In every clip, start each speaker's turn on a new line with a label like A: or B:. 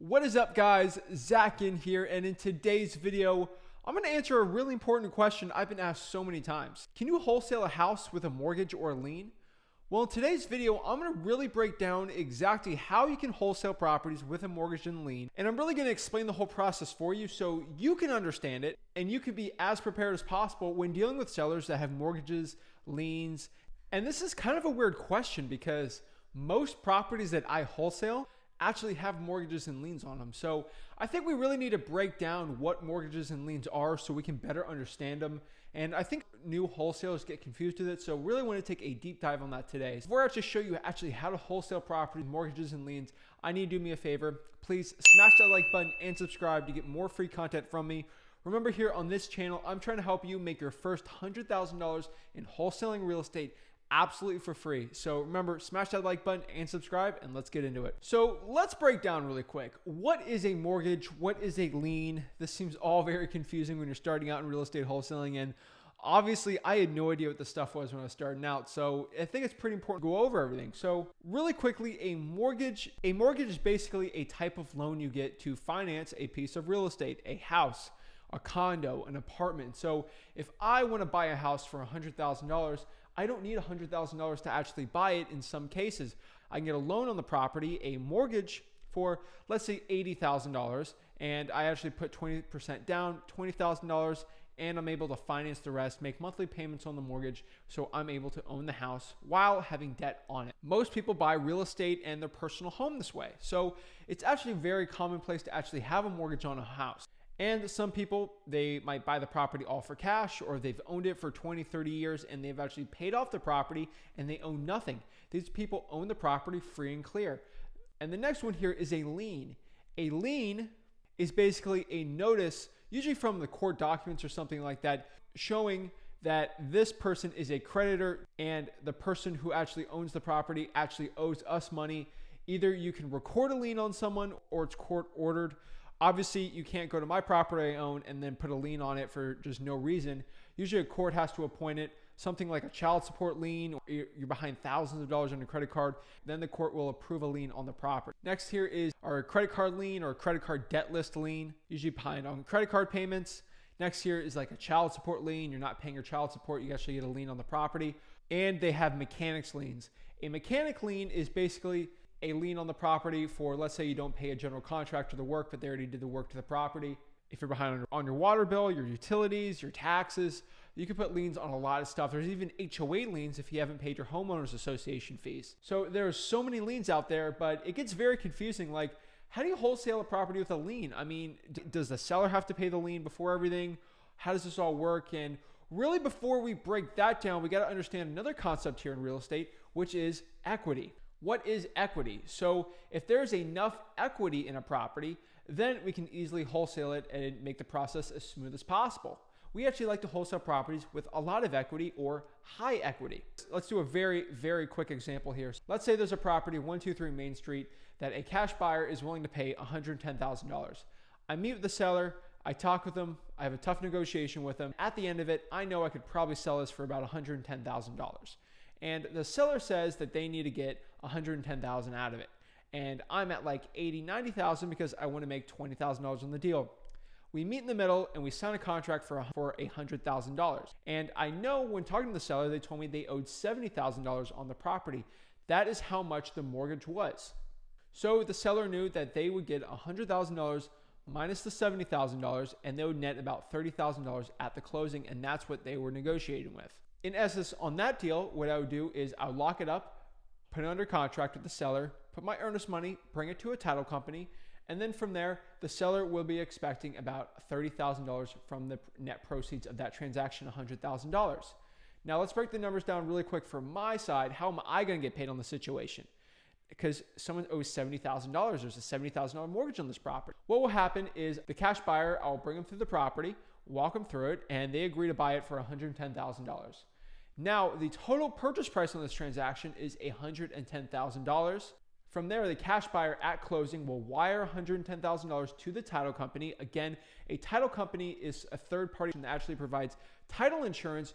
A: What is up, guys? Zach Ginn here, and in today's video, I'm going to answer a really important question I've been asked so many times. Can you wholesale a house with a mortgage or a lien? Well, in today's video, I'm going to really break down exactly how you can wholesale properties with a mortgage and lien, and I'm really going to explain the whole process for you so you can understand it and you can be as prepared as possible when dealing with sellers that have mortgages, liens. And this is kind of a weird question because most properties that I wholesale actually have mortgages and liens on them. So I think we really need to break down what mortgages and liens are so we can better understand them. And I think new wholesalers get confused with it. So really want to take a deep dive on that today. Before I actually show you actually how to wholesale properties, mortgages and liens, I need you to do me a favor. Please smash that like button and subscribe to get more free content from me. Remember, here on this channel, I'm trying to help you make your first $100,000 in wholesaling real estate absolutely for free. So remember, smash that like button and subscribe, and let's get into it. So let's break down really quick. What is a mortgage? What is a lien? This seems all very confusing when you're starting out in real estate wholesaling, and obviously I had no idea what this stuff was when I was starting out. So I think it's pretty important to go over everything. So really quickly, a mortgage is basically a type of loan you get to finance a piece of real estate, a house, a condo, an apartment. So if I want to buy a house for $100,000, I don't need $100,000 to actually buy it in some cases. I can get a loan on the property, a mortgage for, let's say, $80,000, and I actually put 20% down, $20,000, and I'm able to finance the rest, make monthly payments on the mortgage, so I'm able to own the house while having debt on it. Most people buy real estate and their personal home this way. So it's actually very commonplace to actually have a mortgage on a house. And some people, they might buy the property all for cash, or they've owned it for 20, 30 years and they've actually paid off the property and they own nothing. These people own the property free and clear. And the next one here is a lien. A lien is basically a notice, usually from the court documents or something like that, showing that this person is a creditor and the person who actually owns the property actually owes us money. Either you can record a lien on someone or it's court ordered. Obviously, you can't go to my property I own and then put a lien on it for just no reason. Usually a court has to appoint it, something like a child support lien, or you're behind thousands of dollars on a credit card, then the court will approve a lien on the property. Next here is our credit card lien or credit card debt list lien, usually behind on credit card payments. Next here is like a child support lien. You're not paying your child support, you actually get a lien on the property. And they have mechanics liens. A mechanic lien is basically a lien on the property for, let's say you don't pay a general contractor the work, but they already did the work to the property. If you're behind on your water bill, your utilities, your taxes, you can put liens on a lot of stuff. There's even HOA liens if you haven't paid your homeowners association fees. So there's so many liens out there, but it gets very confusing. Like, how do you wholesale a property with a lien? I mean, does the seller have to pay the lien before everything? How does this all work? And really, before we break that down, we got to understand another concept here in real estate, which is equity. What is equity? So if there's enough equity in a property, then we can easily wholesale it and make the process as smooth as possible. We actually like to wholesale properties with a lot of equity or high equity. Let's do a very, very quick example here. Let's say there's a property, 123 Main Street, that a cash buyer is willing to pay $110,000. I meet with the seller, I talk with them, I have a tough negotiation with them. At the end of it, I know I could probably sell this for about $110,000. And the seller says that they need to get $110,000 out of it. And I'm at like $80,000, $90,000 because I want to make $20,000 on the deal. We meet in the middle and we sign a contract for $100,000. And I know when talking to the seller, they told me they owed $70,000 on the property. That is how much the mortgage was. So the seller knew that they would get $100,000 minus the $70,000 and they would net about $30,000 at the closing. And that's what they were negotiating with. In essence, on that deal, what I would do is I would lock it up, put it under contract with the seller, put my earnest money, bring it to a title company, and then from there, the seller will be expecting about $30,000 from the net proceeds of that transaction, $100,000. Now let's break the numbers down really quick for my side. How am I going to get paid on the situation? Because someone owes $70,000. There's a $70,000 mortgage on this property. What will happen is the cash buyer, I'll bring them through the property, walk them through it, and they agree to buy it for $110,000. Now, the total purchase price on this transaction is $110,000. From there, the cash buyer at closing will wire $110,000 to the title company. Again, a title company is a third party that actually provides title insurance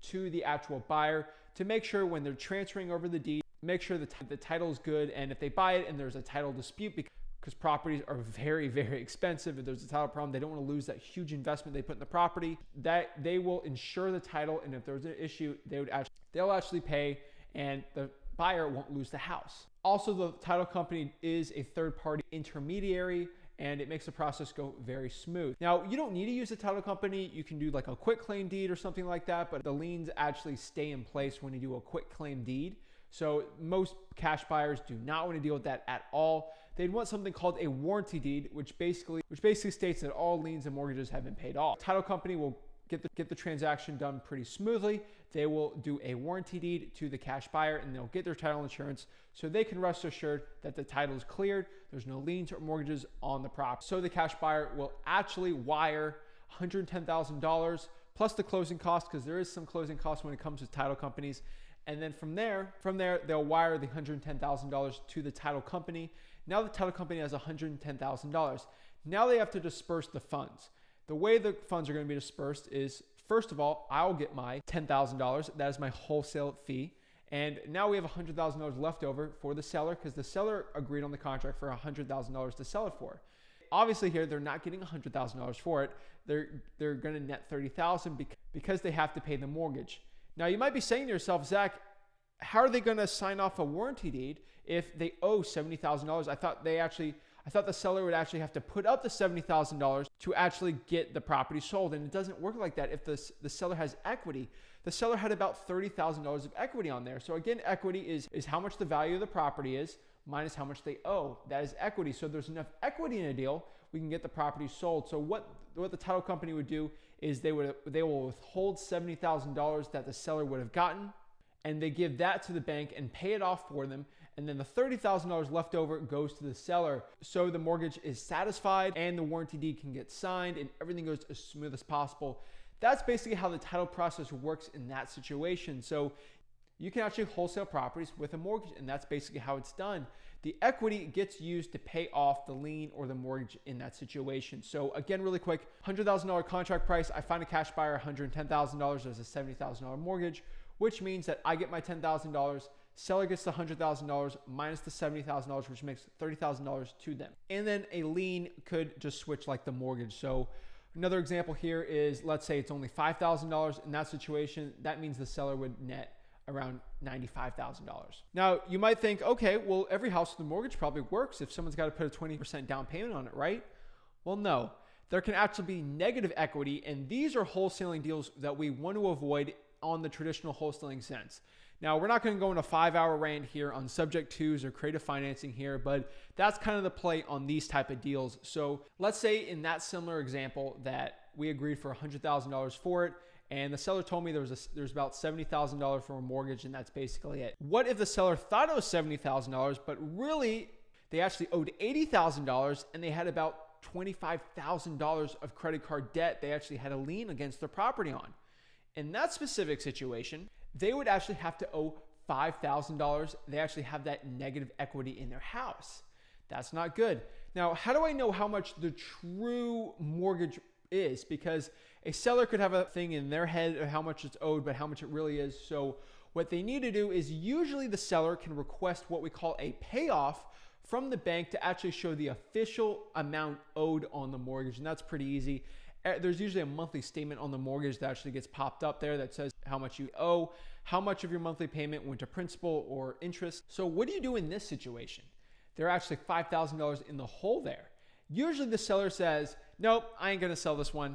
A: to the actual buyer to make sure when they're transferring over the deed, make sure the title is good, and if they buy it and there's a title dispute because properties are very, very expensive. If there's a title problem, they don't want to lose that huge investment they put in the property. That they will insure the title, and if there's an issue, they'll actually pay, and the buyer won't lose the house. Also, the title company is a third-party intermediary, and it makes the process go very smooth. Now, you don't need to use a title company. You can do like a quick claim deed or something like that, but the liens actually stay in place when you do a quick claim deed. So most cash buyers do not want to deal with that at all. They'd want something called a warranty deed, which basically states that all liens and mortgages have been paid off. Title company will get the transaction done pretty smoothly. They will do a warranty deed to the cash buyer, and they'll get their title insurance so they can rest assured that the title is cleared. There's no liens or mortgages on the property. So the cash buyer will actually wire $110,000 plus the closing costs, because there is some closing costs when it comes to title companies. And then from there, they'll wire the $110,000 to the title company. Now the title company has $110,000. Now they have to disperse the funds. The way the funds are going to be dispersed is, first of all, I'll get my $10,000. That is my wholesale fee. And now we have $100,000 left over for the seller, because the seller agreed on the contract for $100,000 to sell it for. Obviously here, they're not getting $100,000 for it. They're going to net $30,000 because they have to pay the mortgage. Now you might be saying to yourself, Zach, how are they going to sign off a warranty deed if they owe $70,000? I thought the seller would actually have to put up the $70,000 to actually get the property sold. And it doesn't work like that. If the seller has equity, the seller had about $30,000 of equity on there. So again, equity is how much the value of the property is minus how much they owe. That is equity. So there's enough equity in a deal, we can get the property sold. So what the title company would do is they will withhold $70,000 that the seller would have gotten, and they give that to the bank and pay it off for them. And then the $30,000 left over goes to the seller. So the mortgage is satisfied and the warranty deed can get signed and everything goes as smooth as possible. That's basically how the title process works in that situation. So you can actually wholesale properties with a mortgage, and that's basically how it's done. The equity gets used to pay off the lien or the mortgage in that situation. So again, really quick, $100,000 contract price. I find a cash buyer $110,000. There's a $70,000 mortgage, which means that I get my $10,000. Seller gets the $100,000 minus the $70,000, which makes $30,000 to them. And then a lien could just switch like the mortgage. So another example here is, let's say it's only $5,000 in that situation. That means the seller would net around $95,000. Now you might think, okay, well, every house with a mortgage probably works if someone's got to put a 20% down payment on it, right? Well, no, there can actually be negative equity, and these are wholesaling deals that we want to avoid on the traditional wholesaling sense. Now, we're not going to go into a 5-hour rant here on subject twos or creative financing here, but that's kind of the play on these type of deals. So let's say in that similar example that we agreed for $100,000 for it, and the seller told me there's about $70,000 for a mortgage, and that's basically it. What if the seller thought it was $70,000, but really they actually owed $80,000 and they had about $25,000 of credit card debt they actually had a lien against their property on? In that specific situation, they would actually have to owe $5,000. They actually have that negative equity in their house. That's not good. Now, how do I know how much the true mortgage is? Because a seller could have a thing in their head of how much it's owed, but how much it really is. So what they need to do is usually the seller can request what we call a payoff from the bank to actually show the official amount owed on the mortgage. And that's pretty easy. There's usually a monthly statement on the mortgage that actually gets popped up there that says how much you owe, how much of your monthly payment went to principal or interest. So what do you do in this situation? They're actually $5,000 in the hole there. Usually the seller says, nope, I ain't gonna sell this one.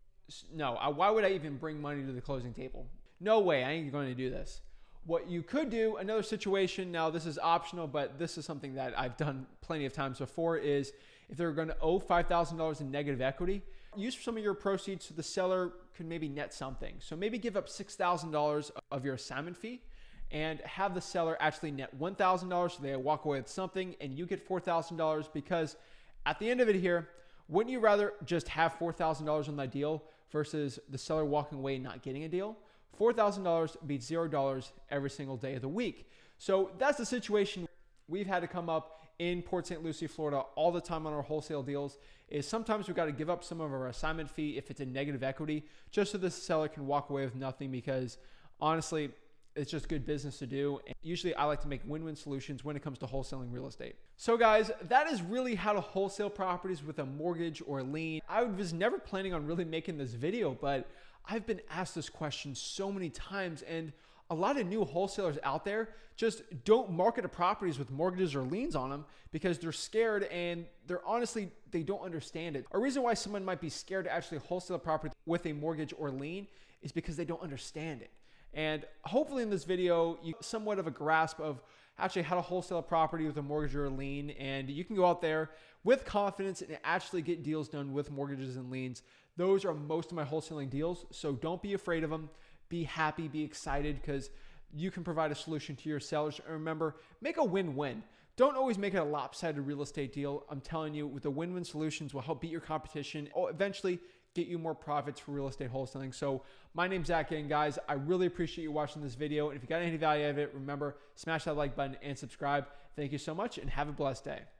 A: No, why would I even bring money to the closing table? No way, I ain't going to do this. What you could do, another situation, now this is optional, but this is something that I've done plenty of times before, is if they're going to owe $5,000 in negative equity, use some of your proceeds so the seller can maybe net something. So maybe give up $6,000 of your assignment fee and have the seller actually net $1,000 so they walk away with something and you get $4,000, because at the end of it here, wouldn't you rather just have $4,000 on that deal versus the seller walking away and not getting a deal? $4,000 beats $0 every single day of the week. So that's the situation we've had to come up in Port St. Lucie, Florida all the time on our wholesale deals, is sometimes we've got to give up some of our assignment fee if it's a negative equity, just so the seller can walk away with nothing, because honestly, It's just good business to do. And usually I like to make win-win solutions when it comes to wholesaling real estate. So guys, that is really how to wholesale properties with a mortgage or a lien. I was never planning on really making this video, but I've been asked this question so many times, and a lot of new wholesalers out there just don't market to properties with mortgages or liens on them because they're scared, and they don't understand it. A reason why someone might be scared to actually wholesale a property with a mortgage or lien is because they don't understand it. And hopefully in this video, you get somewhat of a grasp of actually how to wholesale a property with a mortgage or a lien, and you can go out there with confidence and actually get deals done with mortgages and liens. Those are most of my wholesaling deals, so don't be afraid of them. Be happy, be excited, because you can provide a solution to your sellers. And remember, make a win-win. Don't always make it a lopsided real estate deal. I'm telling you, with the win-win solutions will help beat your competition, or eventually get you more profits for real estate wholesaling. So my name's Zach Ginn, guys. I really appreciate you watching this video. And if you got any value out of it, remember, smash that like button and subscribe. Thank you so much and have a blessed day.